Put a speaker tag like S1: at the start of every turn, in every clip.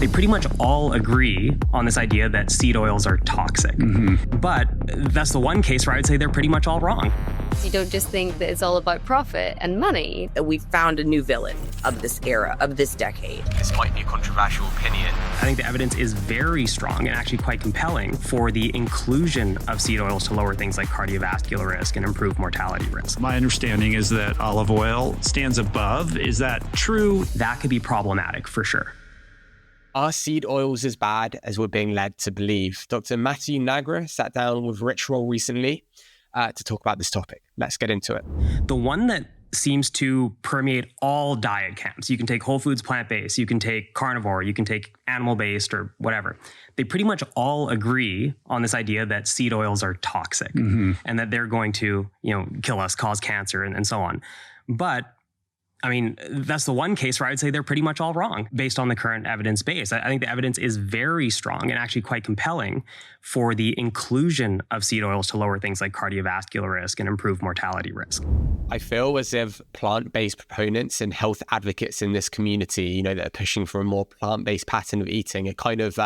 S1: They pretty much all agree on this idea that seed oils are toxic. But that's the one case where I'd say they're pretty much all wrong.
S2: You don't just think that it's all about profit and money.
S3: We've found a new villain of this era, of this decade.
S4: This might be a controversial opinion.
S1: I think the evidence is very strong and actually quite compelling for the inclusion of seed oils to lower things like cardiovascular risk and improve mortality risk.
S5: My understanding is that olive oil stands above. Is that true?
S1: That could be problematic for sure.
S4: Are seed oils as bad as we're being led to believe? Dr. Matthew Nagra sat down with Rich Roll recently to talk about this topic. Let's get into it.
S1: The one that seems to permeate all diet camps, you can take whole foods plant-based, you can take carnivore, you can take animal-based or whatever. They pretty much all agree on this idea that seed oils are toxic and that they're going to, kill us, cause cancer and so on. But I mean, that's the one case where I'd say they're pretty much all wrong based on the current evidence base. I think the evidence is very strong and actually quite compelling for the inclusion of seed oils to lower things like cardiovascular risk and improve mortality risk.
S4: I feel as if plant-based proponents and health advocates in this community, that are pushing for a more plant-based pattern of eating are kind of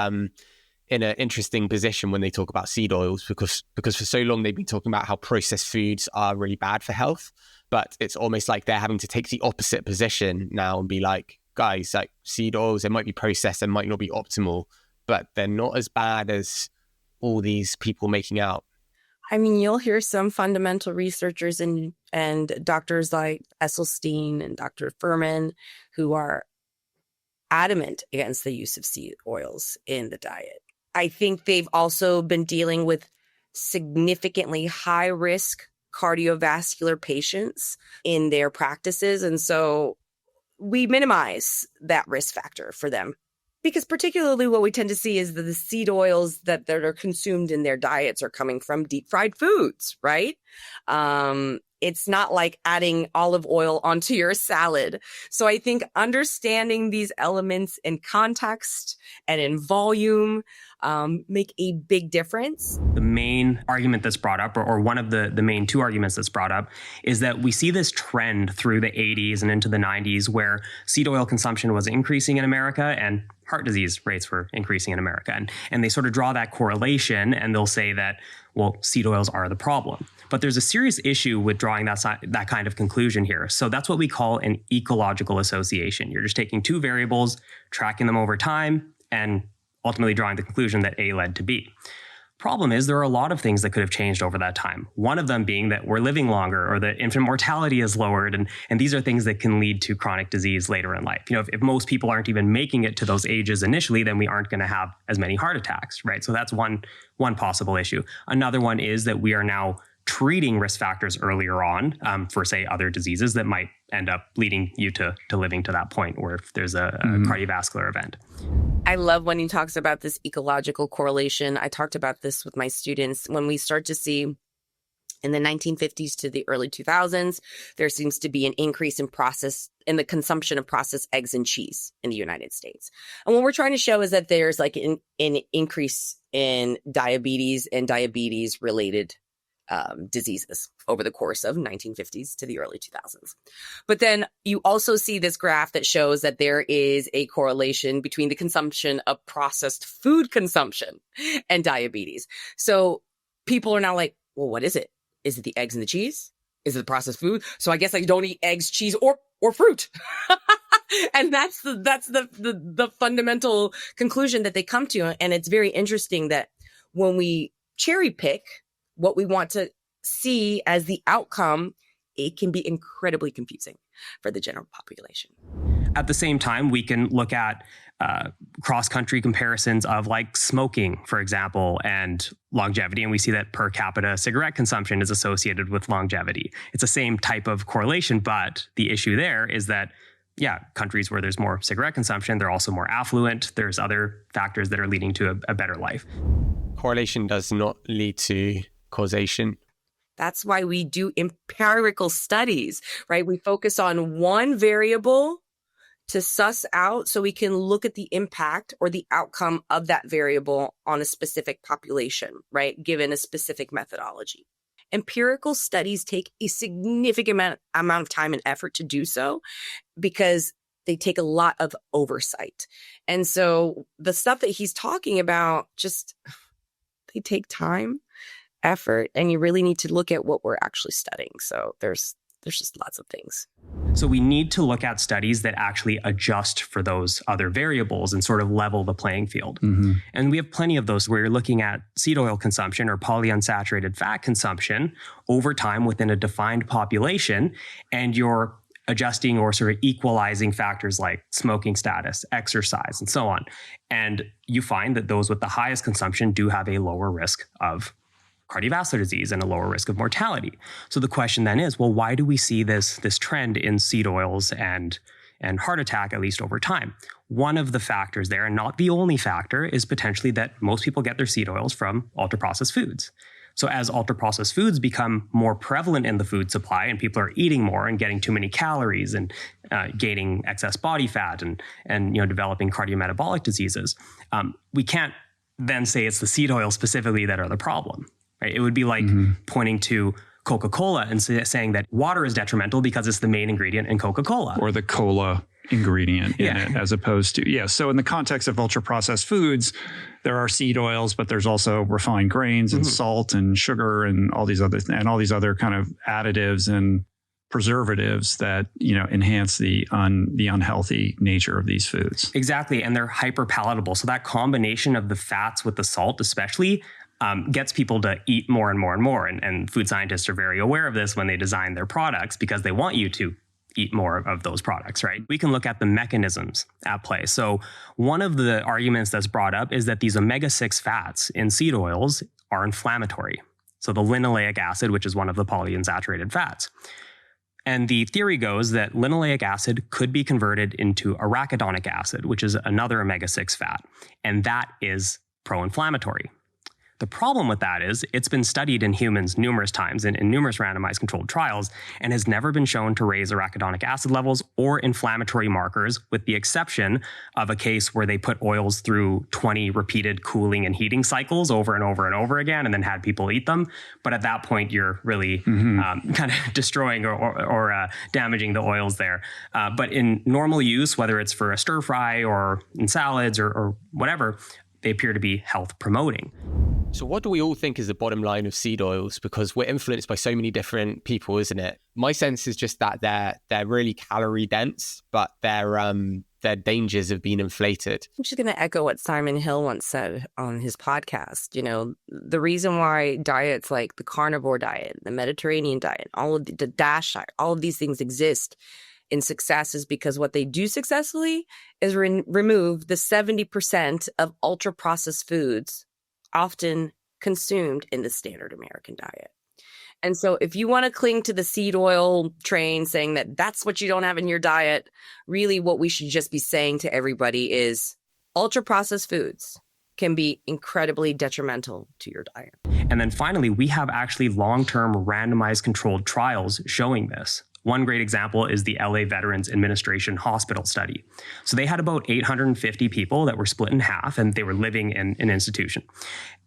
S4: in an interesting position when they talk about seed oils because for so long they've been talking about how processed foods are really bad for health. But it's almost like they're having to take the opposite position now and be like, guys, like seed oils, they might be processed and might not be optimal, but they're not as bad as all these people making out.
S3: I mean, you'll hear some fundamental researchers and doctors like Esselstyn and Dr. Furman who are adamant against the use of seed oils in the diet. I think they've also been dealing with significantly high risk cardiovascular patients in their practices. And so we minimize that risk factor for them because particularly what we tend to see is that the seed oils that are consumed in their diets are coming from deep fried foods, right? It's not like adding olive oil onto your salad. So I think understanding these elements in context and in volume make a big difference.
S1: The main argument that's brought up, or one of the main two arguments that's brought up, is that we see this trend through the 80s and into the 90s where seed oil consumption was increasing in America and heart disease rates were increasing in America. And they sort of draw that correlation and they'll say that, well, seed oils are the problem. But there's a serious issue with drawing that kind of conclusion here. So that's what we call an ecological association. You're just taking two variables, tracking them over time, and ultimately drawing the conclusion that A led to B. Problem is, there are a lot of things that could have changed over that time. One of them being that we're living longer or that infant mortality is lowered. And these are things that can lead to chronic disease later in life. If most people aren't even making it to those ages initially, then we aren't going to have as many heart attacks, right? So that's one possible issue. Another one is that we are now treating risk factors earlier on for, say, other diseases that might end up leading you to living to that point or if there's a cardiovascular event.
S3: I love when he talks about this ecological correlation. I talked about this with my students. When we start to see in the 1950s to the early 2000s, there seems to be an increase in the consumption of processed eggs and cheese in the United States. And what we're trying to show is that there's like an increase in diabetes and diabetes-related diseases over the course of 1950s to the early 2000s. But then you also see this graph that shows that there is a correlation between the consumption of processed food consumption and diabetes. So people are now like, well, what is it? Is it the eggs and the cheese? Is it the processed food? So I guess I don't eat eggs, cheese, or fruit. And that's the fundamental conclusion that they come to. And it's very interesting that when we cherry pick what we want to see as the outcome, it can be incredibly confusing for the general population.
S1: At the same time, we can look at cross-country comparisons of like smoking, for example, and longevity. And we see that per capita cigarette consumption is associated with longevity. It's the same type of correlation, but the issue there is that, countries where there's more cigarette consumption, they're also more affluent. There's other factors that are leading to a better life.
S4: Correlation does not lead to causation.
S3: That's why we do empirical studies, right? We focus on one variable to suss out so we can look at the impact or the outcome of that variable on a specific population, right? Given a specific methodology. Empirical studies take a significant amount of time and effort to do so because they take a lot of oversight. And so the stuff that he's talking about, just they take time, effort, and you really need to look at what we're actually studying. So there's just lots of things.
S1: So we need to look at studies that actually adjust for those other variables and sort of level the playing field. And we have plenty of those where you're looking at seed oil consumption or polyunsaturated fat consumption over time within a defined population, and you're adjusting or sort of equalizing factors like smoking status, exercise, and so on. And you find that those with the highest consumption do have a lower risk of cardiovascular disease and a lower risk of mortality. So the question then is, well, why do we see this trend in seed oils and heart attack, at least over time? One of the factors there, and not the only factor, is potentially that most people get their seed oils from ultra-processed foods. So as ultra-processed foods become more prevalent in the food supply and people are eating more and getting too many calories and gaining excess body fat and developing cardiometabolic diseases, we can't then say it's the seed oil specifically that are the problem. Right? It would be like pointing to Coca-Cola and saying that water is detrimental because it's the main ingredient in Coca-Cola.
S5: Or the cola ingredient in it, as opposed to, So in the context of ultra-processed foods, there are seed oils, but there's also refined grains and salt and sugar and all these other kind of additives and preservatives that enhance the unhealthy nature of these foods.
S1: Exactly, and they're hyper palatable. So that combination of the fats with the salt, especially, gets people to eat more and more and more. And food scientists are very aware of this when they design their products because they want you to eat more of those products, right? We can look at the mechanisms at play. So one of the arguments that's brought up is that these omega-6 fats in seed oils are inflammatory. So the linoleic acid, which is one of the polyunsaturated fats. And the theory goes that linoleic acid could be converted into arachidonic acid, which is another omega-6 fat. And that is pro-inflammatory. The problem with that is it's been studied in humans numerous times in numerous randomized controlled trials and has never been shown to raise arachidonic acid levels or inflammatory markers, with the exception of a case where they put oils through 20 repeated cooling and heating cycles over and over and over again and then had people eat them. But at that point, you're really kind of destroying or damaging the oils there. But in normal use, whether it's for a stir fry or in salads or whatever, they appear to be health promoting.
S4: So what do we all think is the bottom line of seed oils? Because we're influenced by so many different people, isn't it? My sense is just that they're really calorie dense, but their dangers have been inflated.
S3: I'm just going to echo what Simon Hill once said on his podcast. The reason why diets like the carnivore diet, the Mediterranean diet, all of the DASH diet, all of these things exist in success is because what they do successfully is remove the 70% of ultra-processed foods often consumed in the standard American diet. And so if you want to cling to the seed oil train saying that that's what you don't have in your diet, really what we should just be saying to everybody is ultra-processed foods can be incredibly detrimental to your diet.
S1: And then finally, we have actually long-term randomized controlled trials showing this. One great example is the LA Veterans Administration Hospital study. So they had about 850 people that were split in half, and they were living in an institution.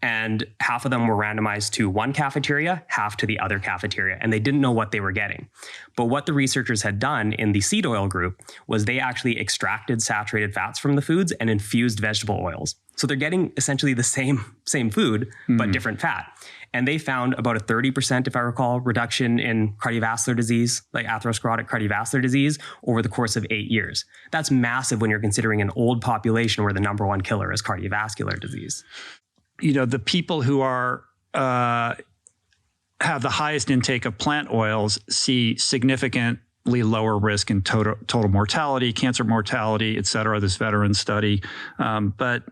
S1: And half of them were randomized to one cafeteria, half to the other cafeteria, and they didn't know what they were getting. But what the researchers had done in the seed oil group was they actually extracted saturated fats from the foods and infused vegetable oils. So they're getting essentially the same food, but different fat. And they found about a 30%, if I recall, reduction in cardiovascular disease, like atherosclerotic cardiovascular disease, over the course of 8 years. That's massive when you're considering an old population where the number one killer is cardiovascular disease.
S5: The people who are have the highest intake of plant oils see significantly lower risk in total mortality, cancer mortality, et cetera, this veteran study. But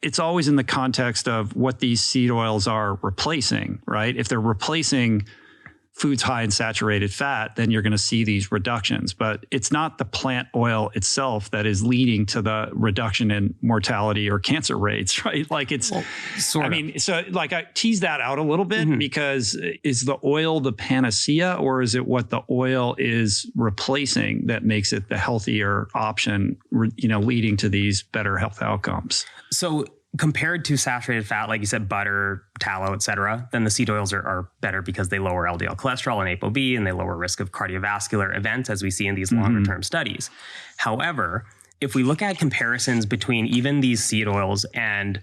S5: it's always in the context of what these seed oils are replacing, right? If they're replacing foods high in saturated fat, then you're going to see these reductions. But it's not the plant oil itself that is leading to the reduction in mortality or cancer rates, right? Like it's, I tease that out a little bit because is the oil the panacea, or is it what the oil is replacing that makes it the healthier option, leading to these better health outcomes?
S1: So compared to saturated fat, like you said, butter, tallow, et cetera, then the seed oils are better because they lower LDL cholesterol and ApoB, and they lower risk of cardiovascular events, as we see in these longer term studies. However, if we look at comparisons between even these seed oils and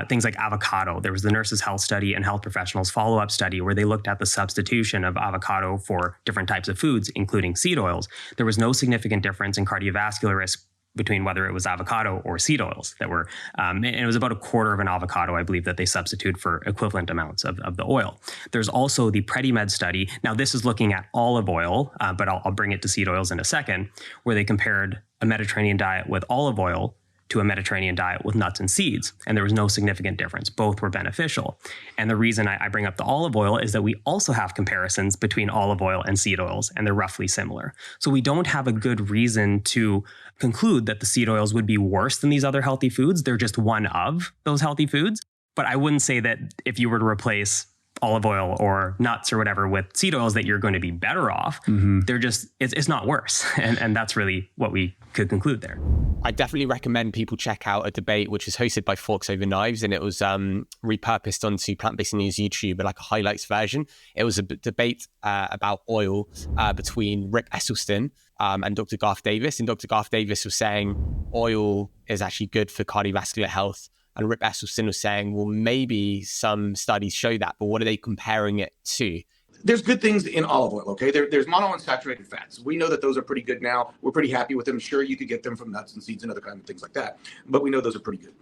S1: things like avocado, there was the Nurses' Health Study and Health Professionals follow-up study where they looked at the substitution of avocado for different types of foods, including seed oils. There was no significant difference in cardiovascular risk between whether it was avocado or seed oils that were, and it was about a quarter of an avocado, I believe, that they substitute for equivalent amounts of the oil. There's also the PrediMed study. Now, this is looking at olive oil, but I'll bring it to seed oils in a second, where they compared a Mediterranean diet with olive oil to a Mediterranean diet with nuts and seeds. And there was no significant difference. Both were beneficial. And the reason I bring up the olive oil is that we also have comparisons between olive oil and seed oils, and they're roughly similar. So we don't have a good reason to conclude that the seed oils would be worse than these other healthy foods. They're just one of those healthy foods. But I wouldn't say that if you were to replace olive oil or nuts or whatever with seed oils that you're going to be better off. They're just, it's not worse. And that's really what we could conclude there.
S4: I definitely recommend people check out a debate which was hosted by Forks Over Knives, and it was repurposed onto Plant-Based News YouTube, but like a highlights version. It was a debate about oil between Rip Esselstyn and Dr. Garth Davis. And Dr. Garth Davis was saying oil is actually good for cardiovascular health. And Rip Esselstyn was saying, well, maybe some studies show that, but what are they comparing it to?
S6: There's good things in olive oil, okay? There's monounsaturated fats. We know that those are pretty good now. We're pretty happy with them. Sure, you could get them from nuts and seeds and other kinds of things like that, but we know those are pretty good.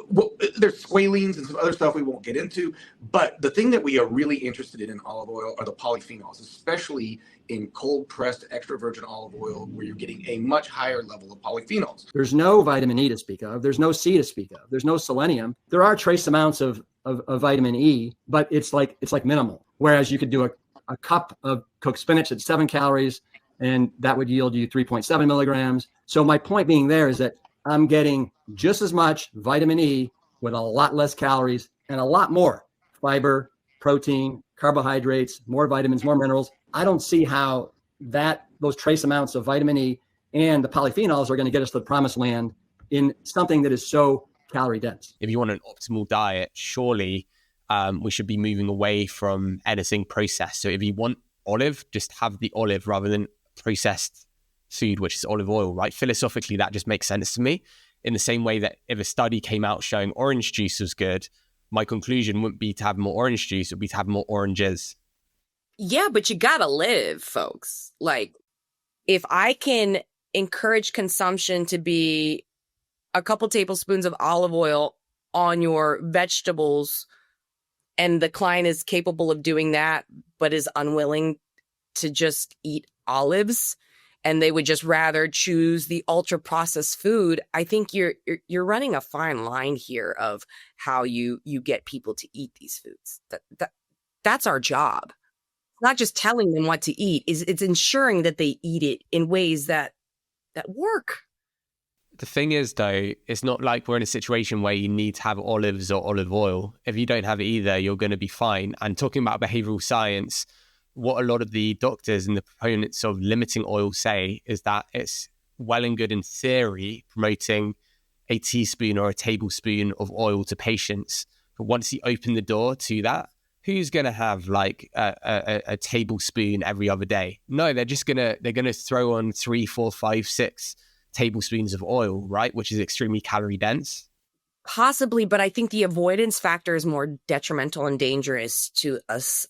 S6: Well, there's squalene and some other stuff we won't get into, but the thing that we are really interested in olive oil are the polyphenols, especially in cold pressed extra virgin olive oil, where you're getting a much higher level of polyphenols.
S7: There's no vitamin E to speak of. There's no C to speak of. There's no selenium. There are trace amounts of vitamin E, but it's like minimal. Whereas you could do a cup of cooked spinach at 7 calories, and that would yield you 3.7 milligrams. So my point being there is that I'm getting just as much vitamin E with a lot less calories and a lot more fiber, protein, carbohydrates, more vitamins, more minerals. I don't see how those trace amounts of vitamin E and the polyphenols are going to get us to the promised land in something that is so calorie dense.
S4: If you want an optimal diet, surely we should be moving away from anything processed. So if you want olive, just have the olive rather than processed food, which is olive oil, right? Philosophically, that just makes sense to me. In the same way that if a study came out showing orange juice was good, my conclusion wouldn't be to have more orange juice, it would be to have more oranges.
S3: Yeah, but you gotta live, folks. Like, if I can encourage consumption to be a couple tablespoons of olive oil on your vegetables, and the client is capable of doing that, but is unwilling to just eat olives, and they would just rather choose the ultra processed food, I think you're running a fine line here of how you get people to eat these foods. That's our job. Not just telling them what to eat, it's ensuring that they eat it in ways that work.
S4: The thing is, though, it's not like we're in a situation where you need to have olives or olive oil. If you don't have it either, you're going to be fine. And talking about behavioral science, what a lot of the doctors and the proponents of limiting oil say is that it's well and good in theory promoting a teaspoon or a tablespoon of oil to patients. But once you open the door to that, who's going to have like a tablespoon every other day? No, they're going to throw on 3, 4, 5, 6 tablespoons of oil, right? Which is extremely calorie dense.
S3: Possibly, but I think the avoidance factor is more detrimental and dangerous to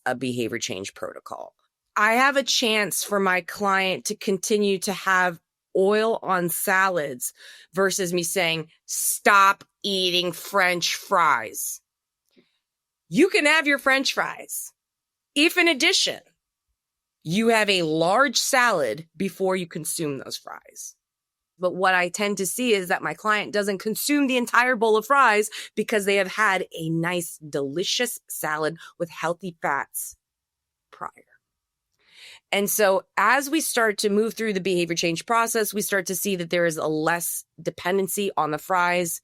S3: a behavior change protocol. I have a chance for my client to continue to have oil on salads versus me saying, stop eating French fries. You can have your French fries if, in addition, you have a large salad before you consume those fries. But what I tend to see is that my client doesn't consume the entire bowl of fries because they have had a nice, delicious salad with healthy fats prior. And so as we start to move through the behavior change process, we start to see that there is a less dependency on the fries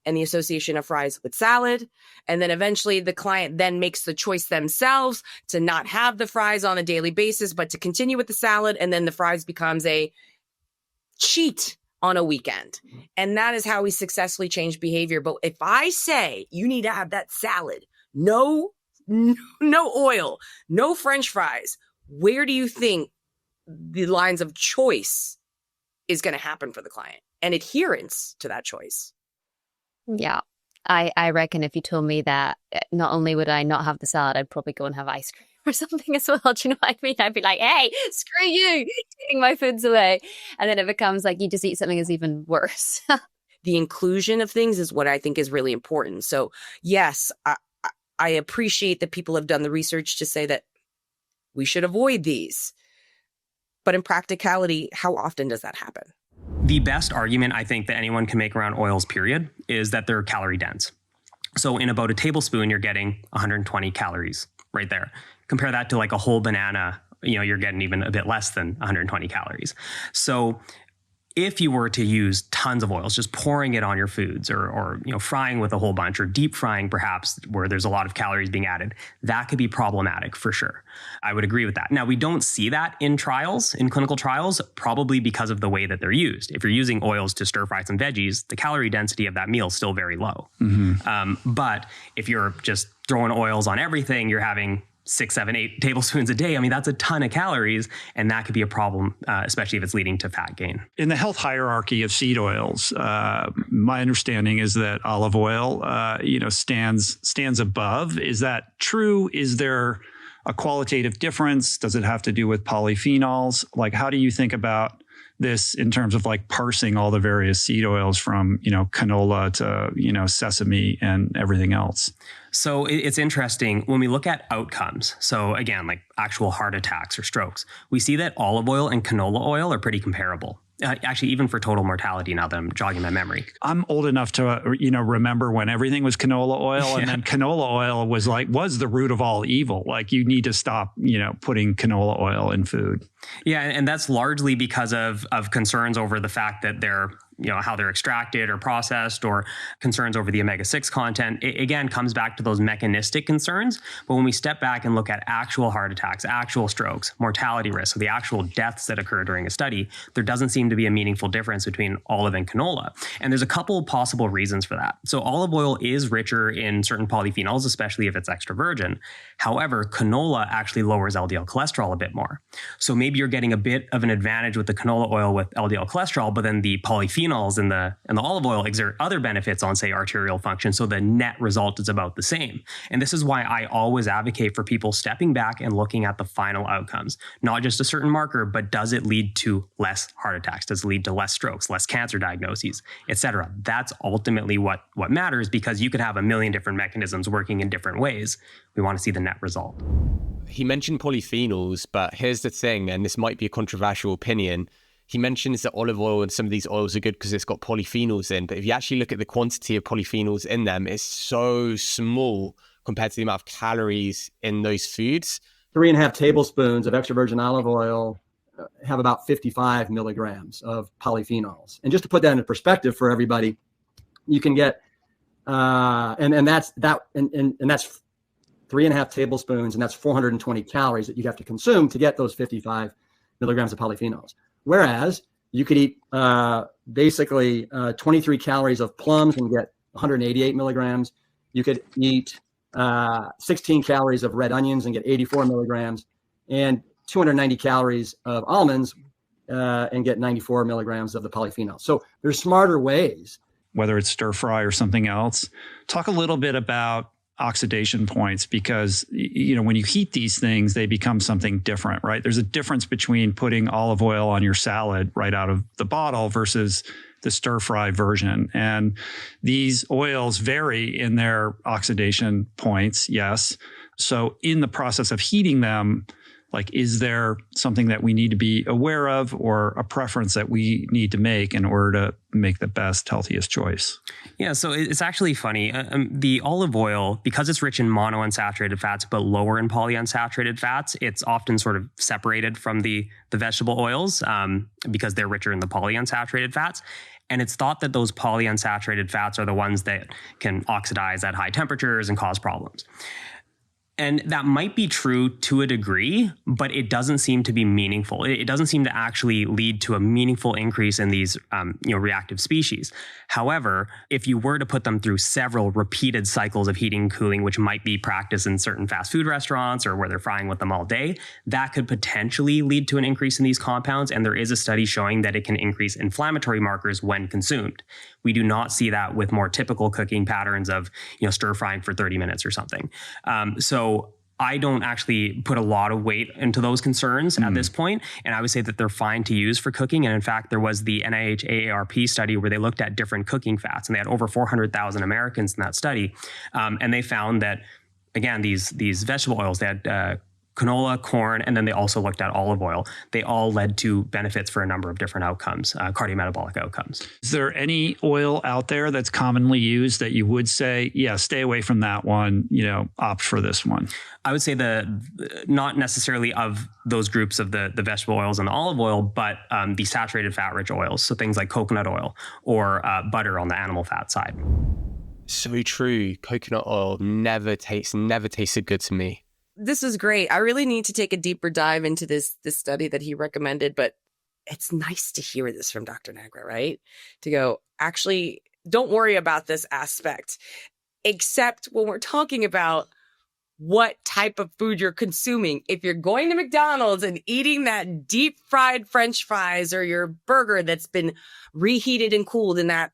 S3: and the association of fries with salad. And then eventually the client then makes the choice themselves to not have the fries on a daily basis, but to continue with the salad. And then the fries becomes a cheat on a weekend. And that is how we successfully change behavior. But if I say you need to have that salad, no oil, no French fries, where do you think the lines of choice is going to happen for the client and adherence to that choice?
S2: Yeah. I reckon if you told me that, not only would I not have the salad, I'd probably go and have ice cream or something as well. Do you know what I mean? I'd be like, hey, screw you, taking my foods away. And then it becomes like you just eat something that's even worse.
S3: The inclusion of things is what I think is really important. So yes, I appreciate that people have done the research to say that we should avoid these. But in practicality, how often does that happen?
S1: The best argument I think that anyone can make around oils, period, is that they're calorie dense. So in about a tablespoon, you're getting 120 calories right there. Compare that to like a whole banana, you're getting even a bit less than 120 calories. So if you were to use tons of oils, just pouring it on your foods or frying with a whole bunch or deep frying perhaps where there's a lot of calories being added, that could be problematic for sure. I would agree with that. Now, we don't see that in clinical trials, probably because of the way that they're used. If you're using oils to stir fry some veggies, the calorie density of that meal is still very low. But if you're just throwing oils on everything, you're having 6, 7, 8 tablespoons a day. I mean, that's a ton of calories, and that could be a problem, especially if it's leading to fat gain.
S5: In the health hierarchy of seed oils, my understanding is that olive oil, stands above. Is that true? Is there a qualitative difference? Does it have to do with polyphenols? Like, how do you think about this in terms of like parsing all the various seed oils from, canola to, sesame and everything else?
S1: So it's interesting when we look at outcomes. So again, like actual heart attacks or strokes, we see that olive oil and canola oil are pretty comparable. Actually, even for total mortality, now that I'm jogging my memory.
S5: I'm old enough to, remember when everything was canola oil, and then canola oil was the root of all evil. Like, you need to stop, putting canola oil in food.
S1: Yeah, and that's largely because of concerns over the fact that they're, how they're extracted or processed, or concerns over the omega-6 content. It again comes back to those mechanistic concerns. But when we step back and look at actual heart attacks, actual strokes, mortality risk, so the actual deaths that occur during a study, there doesn't seem to be a meaningful difference between olive and canola. And there's a couple possible reasons for that. So olive oil is richer in certain polyphenols, especially if it's extra virgin. However, canola actually lowers LDL cholesterol a bit more. So maybe you're getting a bit of an advantage with the canola oil with LDL cholesterol, but then the polyphenols in the olive oil exert other benefits on, say, arterial function. So the net result is about the same. And this is why I always advocate for people stepping back and looking at the final outcomes, not just a certain marker, but does it lead to less heart attacks? Does it lead to less strokes, less cancer diagnoses, et cetera? That's ultimately what matters, because you could have a million different mechanisms working in different ways. We want to see the net result.
S4: He mentioned polyphenols, but here's the thing, and this might be a controversial opinion. He mentions that olive oil and some of these oils are good because it's got polyphenols in. But if you actually look at the quantity of polyphenols in them, it's so small compared to the amount of calories in those foods.
S7: 3.5 tablespoons of extra virgin olive oil have about 55 milligrams of polyphenols. And just to put that into perspective for everybody, you can get, and that's 3.5 tablespoons, and that's 420 calories that you'd have to consume to get those 55 milligrams of polyphenols. Whereas you could eat basically 23 calories of plums and get 188 milligrams. You could eat 16 calories of red onions and get 84 milligrams, and 290 calories of almonds and get 94 milligrams of the polyphenols. So there's smarter ways.
S5: Whether it's stir fry or something else. Talk a little bit about oxidation points, because when you heat these things, they become something different, right? There's a difference between putting olive oil on your salad right out of the bottle versus the stir fry version. And these oils vary in their oxidation points, yes. So in the process of heating them, like, is there something that we need to be aware of, or a preference that we need to make in order to make the best, healthiest choice?
S1: Yeah, so it's actually funny. The olive oil, because it's rich in monounsaturated fats but lower in polyunsaturated fats, it's often sort of separated from the vegetable oils because they're richer in the polyunsaturated fats. And it's thought that those polyunsaturated fats are the ones that can oxidize at high temperatures and cause problems. And that might be true to a degree, but it doesn't seem to be meaningful. It doesn't seem to actually lead to a meaningful increase in these reactive species. However, if you were to put them through several repeated cycles of heating and cooling, which might be practiced in certain fast food restaurants or where they're frying with them all day, that could potentially lead to an increase in these compounds. And there is a study showing that it can increase inflammatory markers when consumed. We do not see that with more typical cooking patterns of stir frying for 30 minutes or something. So I don't actually put a lot of weight into those concerns at this point, and I would say that they're fine to use for cooking. And in fact, there was the NIH AARP study where they looked at different cooking fats, and they had over 400,000 Americans in that study, and they found that, again, these vegetable oils, they had canola, corn, and then they also looked at olive oil. They all led to benefits for a number of different outcomes, cardiometabolic outcomes.
S5: Is there any oil out there that's commonly used that you would say, yeah, stay away from that one, opt for this one?
S1: I would say not necessarily of those groups of the vegetable oils and the olive oil, but the saturated fat-rich oils. So things like coconut oil or butter on the animal fat side.
S4: So true. Coconut oil never tasted good to me.
S3: This is great. I really need to take a deeper dive into this study that he recommended, but it's nice to hear this from Dr. Nagra, right? To go, actually, don't worry about this aspect, except when we're talking about what type of food you're consuming. If you're going to McDonald's and eating that deep fried French fries or your burger that's been reheated and cooled in that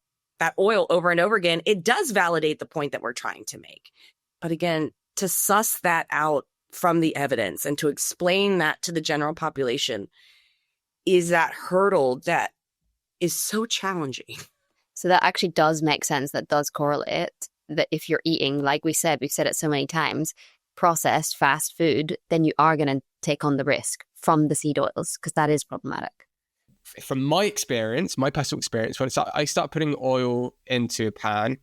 S3: oil over and over again, it does validate the point that we're trying to make. But again, to suss that out from the evidence and to explain that to the general population is that hurdle that is so challenging.
S2: So that actually does make sense. That does correlate that if you're eating, like we've said it so many times, processed fast food, then you are going to take on the risk from the seed oils, because that is problematic.
S4: From my experience, my personal experience, when I start putting oil into a pan,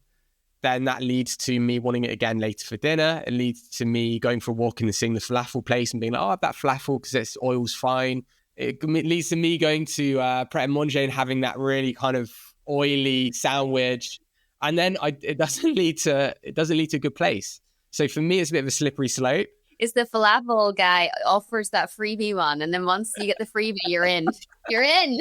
S4: then that leads to me wanting it again later for dinner. It leads to me going for a walk and seeing the falafel place and being like, oh, I have that falafel because its oil's fine. It leads to me going to Pret a Manger and having that really kind of oily sandwich. And then it doesn't lead to a good place. So for me, it's a bit of a slippery slope.
S2: Is the falafel guy offers that freebie one, and then once you get the freebie, you're in. You're in.